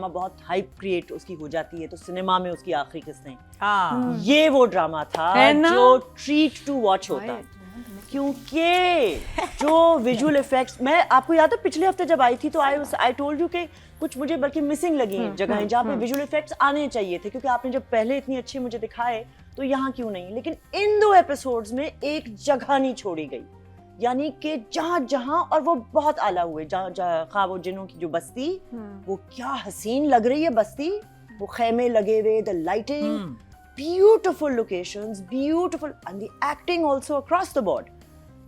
Drama बहुत hype create उसकी हो जाती है तो सिनेमा में उसकी आखिरी किस्तें, हाँ ये वो ड्रामा था जो ट्रीट टू वॉच होता, क्योंकि जो विजुअल इफेक्ट्स, मैं आपको याद है पिछले हफ्ते जब आई थी तो आई टोल्ड यू कि कुछ मुझे बल्कि मिसिंग लगी जगह जहाँ पे विजुअल इफेक्ट्स आने चाहिए थे, क्योंकि आपने जब पहले इतनी अच्छी मुझे दिखाए तो यहाँ क्यों नहीं। लेकिन इन 2 एपिसोड्स में एक जगह नहीं छोड़ी गई, यानी कि जहाँ जहाँ, और वो बहुत आला हुए, जहाँ खा वो जिनों की जो बस्ती, वो क्या हसीन लग रही है बस्ती, वो खेमे लगे हुए, the lighting, beautiful locations, beautiful, and the acting also across the board,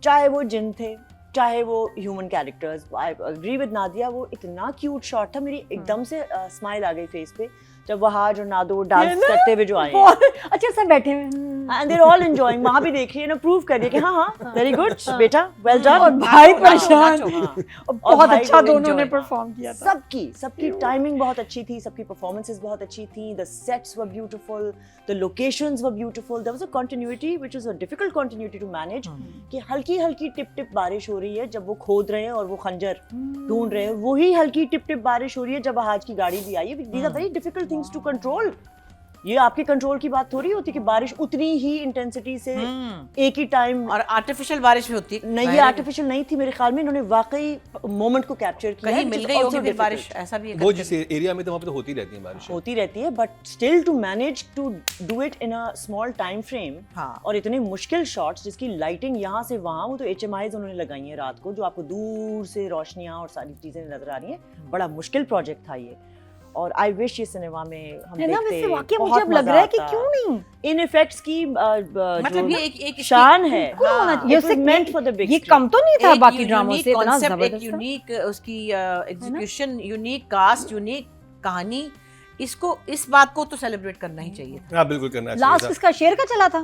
चाहे वो जिन थे चाहे वो human characters. I agree with Nadia, वो इतना क्यूट शॉट था, मेरी एकदम से स्माइल आ गई फेस पे जब वहाज और नादो डांस करते हुए जो आए, अच्छा सब बैठे हैं and they are all enjoying, वहां भी देखिए ना, प्रूव करिए कि हाँ वेरी गुड बेटा, वेल डन। और भाई परेशान, और बहुत भाई अच्छा को दोनों ने enjoy, परफॉर्म किया था। सबकी टाइमिंग बहुत अच्छी थी, सबकी परफॉर्मेंसेस बहुत अच्छी थी, the sets were beautiful, the locations were beautiful, there was a continuity which was a difficult continuity to manage, कि हल्की हल्की टिप टिप बारिश हो रही है जब वो खोद रहे हैं और वो खंजर ढूंढ रहे हैं, वही हल्की टिप टिप बारिश हो रही है जब आज की गाड़ी भी आई है। These are very difficult things to control, ये आपके कंट्रोल की बात थोड़ी होती कि बारिश उतनी ही इंटेंसिटी से एक ही टाइम, और आर्टिफिशियल बारिश भी होती नहीं, ये आर्टिफिशियल नहीं थी मेरे ख्याल में, इन्होंने वाकई मोमेंट को कैप्चर किया, कहीं मिल गई होगी फिर बारिश, ऐसा भी वो जिस एरिया में तो वहाँ पे तो होती रहती है बारिश, होती रहती है, but still to manage to do it in a small time frame, और इतने मुश्किल शॉट्स जिसकी लाइटिंग यहाँ से वहाँ, वो तो HMIs उन्होंने लगाई है रात को, जो आपको दूर से रोशनियाँ और सारी चीजें नजर आ रही हैं, बड़ा मुश्किल प्रोजेक्ट था ये, और आई विश ये सिनेमा में हम देखते, मुझे अब लग रहा है कि क्यों नहीं इन इफेक्ट्स की मतलब ये एक शान है, ये मेंट फॉर द बिग, ये कम तो नहीं था बाकी ड्रामों से, इतना जबरदस्त, एक यूनिक उसकी एग्जीक्यूशन, यूनिक कास्ट, यूनिक कहानी, इसको, इस बात को तो सेलिब्रेट करना ही चाहिए था। हाँ बिल्कुल करना चाहिए। लास्ट किसका शेर का चला था?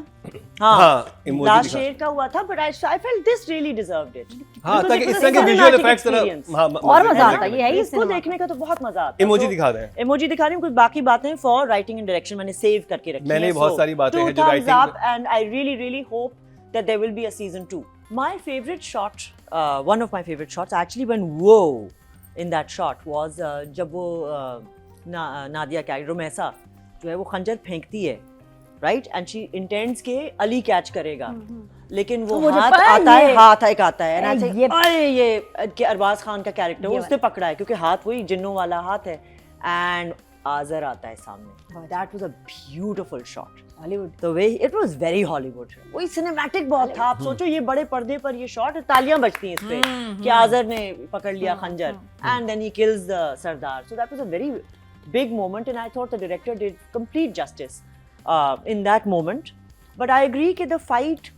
हाँ लास्ट शेर का हुआ था, but I felt this really deserved it. हाँ, ताकि इस तरह के विजुअल इफेक्ट्स और मजा आता है, यही इसको देखने का तो बहुत मजा आता है। इमोजी दिखा दें, इमोजी दिखा रही हूँ, कुछ बाकी बातें फॉर राइटिंग एंड डायरेक्शन मैंने सेव करके रखी हैं, मैंने बहुत सारी बातें हैं जो writing, and I really hope that there will be a season 2। My favourite shot, one of my favourite shots actually when वो इन दैट शॉट वाज जब वो नादिया कैरेक्टर रोमेसा जो है वो खंजर फेंकती है, राइट, एंड शी इंटेंड्स के अली कैच करेगा, लेकिन वो हाथ आता है ये कि अरबाज खान का कैरेक्टर वो उसने पकड़ा है, क्योंकि हाथ वही जिन्नों वाला हाथ है, एंड आजर आता है सामने। That was a beautiful shot, Hollywood the way it was very Hollywood, वही सिनेमैटिक बहुत था। आप सोचो ये बड़े पर्दे पर ये शॉट, तालियां बजती हैं इस पे कि आजर ने पकड़ लिया खंजर, and then he kills the sardar, so that was a very big moment, and I thought the director did complete justice in that moment. But I agree कि the fight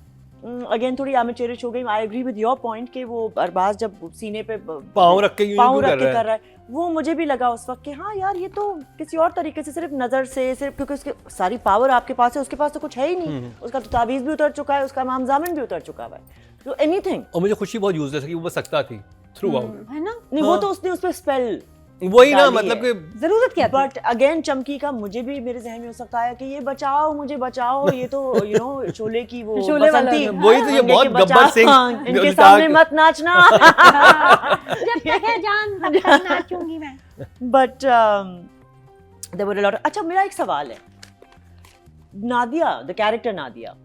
again थोड़ी amateurish हो गई। I agree with your point कि वो अरबाज जब सीने पे पाँव रख के कर रहा है, वो मुझे भी लगा उस वक्त कि हाँ यार ये तो किसी और तरीके से, सिर्फ नजर से, सिर्फ क्योंकि उसके सारी पावर आपके पास है, उसके पास तो कुछ है ही नहीं, उसका तो ताबीज भी उतर चुका है, उसका इमाम जामिन भी उतर चुका है, तो एनीथिंग। और मुझे खुशी बहुत यूजलेस है कि वो बस सकता थी थ्रू आउट, है ना, नहीं वो तो उसने उस पे स्पेल वही ना, मतलब कि जरूरत क्या थी। बट अगेन चमकी का मुझे भी मेरे जहन में हो सकता है कि ये बचाओ मुझे बचाओ, ये तो यू नो शोले की वो बसंती, वही तो, ये बहुत गब्बर सिंह, इनके सामने मत नाचना जब तक है जान तब तक नाचूंगी मैं। But there were a lot. अच्छा मेरा एक सवाल है, नादिया द कैरेक्टर नादिया,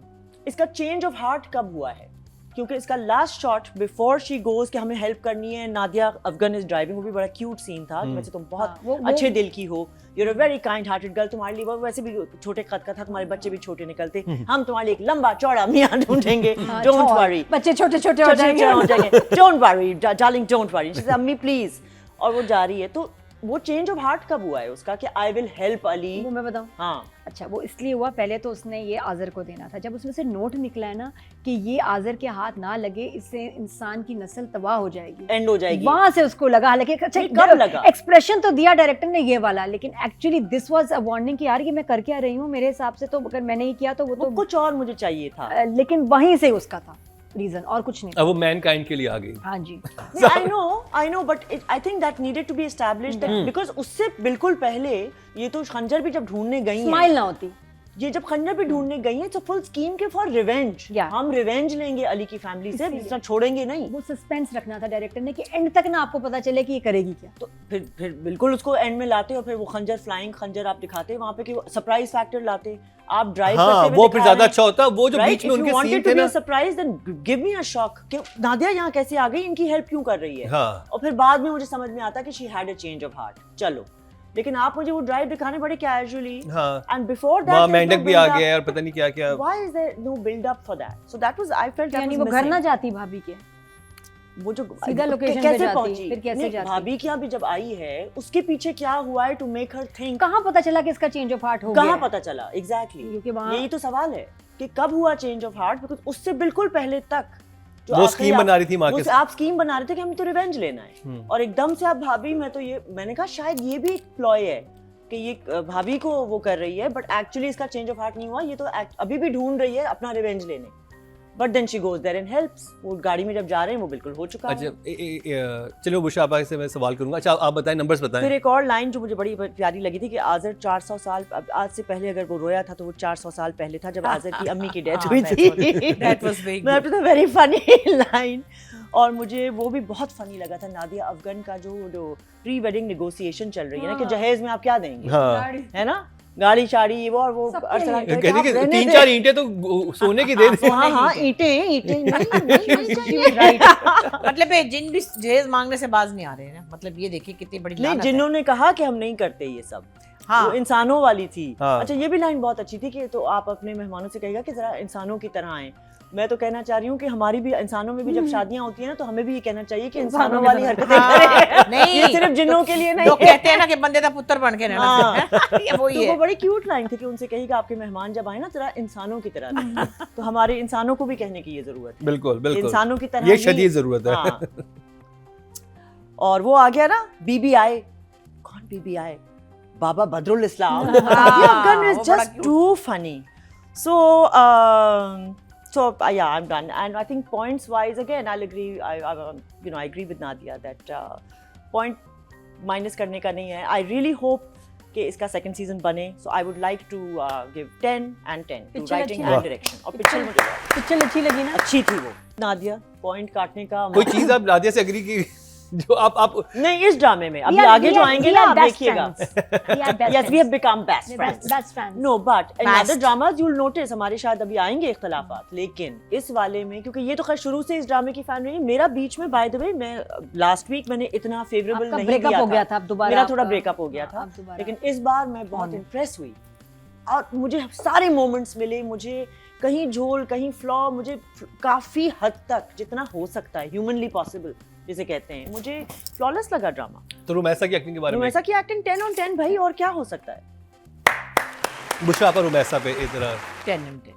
इसका चेंज ऑफ हार्ट कब हुआ है? क्योंकि इसका last shot before she goes कि हमें हेल्प करनी है, नादिया अफगान इज ड्राइविंग, वो भी बड़ा क्यूट सीन था कि वैसे तुम बहुत अच्छे दिल की हो, you are a very kind hearted girl, तुम्हारे लिए वैसे भी छोटे कद का था, तुम्हारे बच्चे भी छोटे निकलते, हम तुम्हारे लिए एक लंबा चौड़ा मियां ढूंढेंगे, डोंट वरी, बच्चे छोटे छोटे हो जाएंगे, don't worry darling don't worry, she said अम्मी प्लीज, और वो जा रही है। तो वो चेंज ऑफ हार्ट कब हुआ है उसका कि आई विल हेल्प अली? वो मैं बताऊं, हाँ अच्छा वो इसलिए हुआ, पहले तो उसने ये आज़र को देना था, जब उसमें से नोट निकला है ना कि ये आज़र के हाथ ना लगे, इससे इंसान की नस्ल तबाह हो जाएगी, एंड हो जाएगी, वहां से उसको लगा। हालांकि अच्छा कब लगा? एक्सप्रेशन तो दिया डायरेक्टर ने ये वाला, लेकिन actually this was a warning कि यार ये मैं कर क्या रही हूँ, मेरे हिसाब से तो अगर मैंने ये किया तो वो तो कुछ और मुझे चाहिए था, लेकिन वहीं से उसका था रीजन और कुछ नहीं। अब वो मैनकाइंड के लिए आ गई। हाँ जी I know but I think that needed to be established that because उससे बिल्कुल पहले ये तो खंजर भी जब ढूंढने गई स्माइल ना होती, ये जब खंजर भी ढूंढने गई है तो फुल स्कीम के फॉर रिवेंज, Yeah. हम रिवेंज लेंगे अली की फैमिली से, इसीलिए। इतना छोड़ेंगे नहीं। वो सस्पेंस रखना था डायरेक्टर ने कि एंड तक ना आपको पता चले कि ये करेगी क्या। तो फिर बिल्कुल उसको एंड में लाते और फिर वो खंजर, फ्लाइंग खंजर आप दिखाते वहां पे कि सरप्राइज फैक्टर लाते, आप ड्राइव हाँ करते हुए वो फिर दिखा ज्यादा रहे हैं। अच्छा होता, वो जो Right? बीच में If you उनके wanted सीन to थे be ना। a surprise, then give me a shock कि नादिया यहाँ कैसे आ गई, इनकी हेल्प क्यों कर रही है। हाँ और फिर बाद में मुझे समझ में आता कि she had a change of heart. चलो, लेकिन आप मुझे वो ड्राइव दिखाने बड़े कैजुअली, हाँ एंड बिफोर दैट वहाँ मेंढक भी आ गया है और पता नहीं क्या क्या। Why is there no build up for that? So that was, I felt that यानी was वो घर ना missing. जाती भाभी के, वो जो सीधा location पे कैसे जाती, पहुंची, फिर कैसे नहीं, जाती? भाभी की यहाँ भी जब आई है उसके पीछे क्या हुआ है टू मेक हर थिंक, कहाँ पता चला कि इसका चेंज ऑफ हार्ट हो गया कहाँ है? पता चला एग्जैक्टली क्योंकि वहाँ यही तो सवाल है कि कब हुआ चेंज ऑफ हार्ट, बिकॉज उससे बिल्कुल पहले तक जो वो आखिरी स्कीम आप- बना रही थी माँ के वो आप स्कीम बना रहे थे कि हमें तो रिवेंज लेना है, और एकदम से आप भाभी, मैं तो ये मैंने कहा शायद ये भी एक प्लॉय है कि ये भाभी को वो कर रही है, बट एक्चुअली इसका चेंज ऑफ हार्ट नहीं हुआ, ये तो अभी भी ढूंढ रही है अपना रिवेंज लेने। But then she goes there and helps. वो गाड़ी में जब जा रहे हैं वो बिल्कुल हो चुका अच्छा है। चलो बुशरा आपा से मैं सवाल करूंगा। अच्छा आप बताएं, नंबर्स बताएं। फिर एक और लाइन जो मुझे बड़ी प्यारी लगी थी कि आज़र 400 साल, आज से पहले अगर वो रोया था तो वो 400 साल पहले था जब आज़र की अम्मी की डेथ हुई थी। That was very That was a very funny line। और मुझे वो भी बहुत फनी लगा था नादिया अफगन का जो प्री वेडिंग नेगोशिएशन चल रही है ना कि जहेज में आप क्या देंगे, हाँ है ना, गाड़ी शाड़ी वो, और वो सबके अरसलान लिए। कहते हैं, कहती आप कि रहने 3-4 दें। ईंटें तो सोने की दे दे। हाँ हाँ ईंटें नहीं चाहिए। मतलब ये जिन भी जहेज मांगने से बाज नहीं आ रहे हैं ना, मतलब ये देखिए कितनी बड़ी नहीं, लानत है। जिन्होंने कहा कि हम नहीं करते ये सब, हाँ वो इंसानों वाली थी। हाँ। अच्छा ये भी लाइन बहुत अच्छी थी कि तो आप अपने मेहमानों से कहिएगा कि जरा इंसानों की तरह आए। मैं तो कहना चाह रही हूँ कि हमारी भी इंसानों में भी जब शादियां होती है ना तो हमें भी ये कहना चाहिए कि इंसानों वाली हरकतें हाँ, करें। नहीं। ये सिर्फ जिन्नों के लिए नहीं लोग कहते हैं ना कि बंदे का पुत्र बन के रहना हाँ। ये वही तो वो है। बड़ी क्यूट लाइन थी कि उनसे कहिएगा आपके मेहमान जब आए ना जरा इंसानों की तरह रहें। तो हमारे इंसानों को भी कहने की ये जरूरत है, बिल्कुल बिल्कुल इंसानों की तरह ये नहीं- शदीद जरूरत है। हाँ। और वो आ गया ना BBI, कौन BBI, Baba Badrul Islam. Afghan is वो बड़ा just cute। too funny. So yeah, I'm done. And I think points wise, again, I'll agree. I agree with Nadia that point minus करने का नहीं है. I really hope कि इसका second season बने. So I would like to give 10 and 10 to Picture writing अच्छी and है। direction. और पिक्चर मुझे बहुत पिक्चर अच्छी लगी ना? अच्छी थी वो। नादिया पॉइंट काटने का कोई चीज आप नादिया से एग्री की जो आप नहीं इस ड्रामे में, अभी आगे जो आएंगे ना आप देखिएगा। Yes, we have become best friends. Best friends. No, but in Past. other dramas you'll notice हमारे शायद अभी आएंगे इख्तलाफात, लेकिन इस वाले में क्योंकि ये तो खैर शुरू से इस ड्रामे की फैन रही है, मेरा बीच में बाय द वे मैं लास्ट वीक मैंने इतना फेवरेबल आपका नहीं ब्रेकअप दिया हो गया था, था, अब दोबारा मेरा थोड़ा आपका- ब्रेकअप हो गया हाँ, था, अब दोबारा। लेकिन इस बार मैं बहुत इम्प्रेस हुई और मुझे सारे मोमेंट्स मिले, मुझे कहीं झोल कहीं फ्लॉ, मुझे काफी हद तक जितना हो सकता है ह्यूमनली पॉसिबल जिसे कहते हैं, मुझे फ्लॉलेस लगा ड्रामा। तो रुमैसा की एक्टिंग के बारे में रुमैसा की एक्टिंग 10 on 10 भाई, और क्या हो सकता है। बुशरा आपा रुमैसा पे इस तरह 10 and 10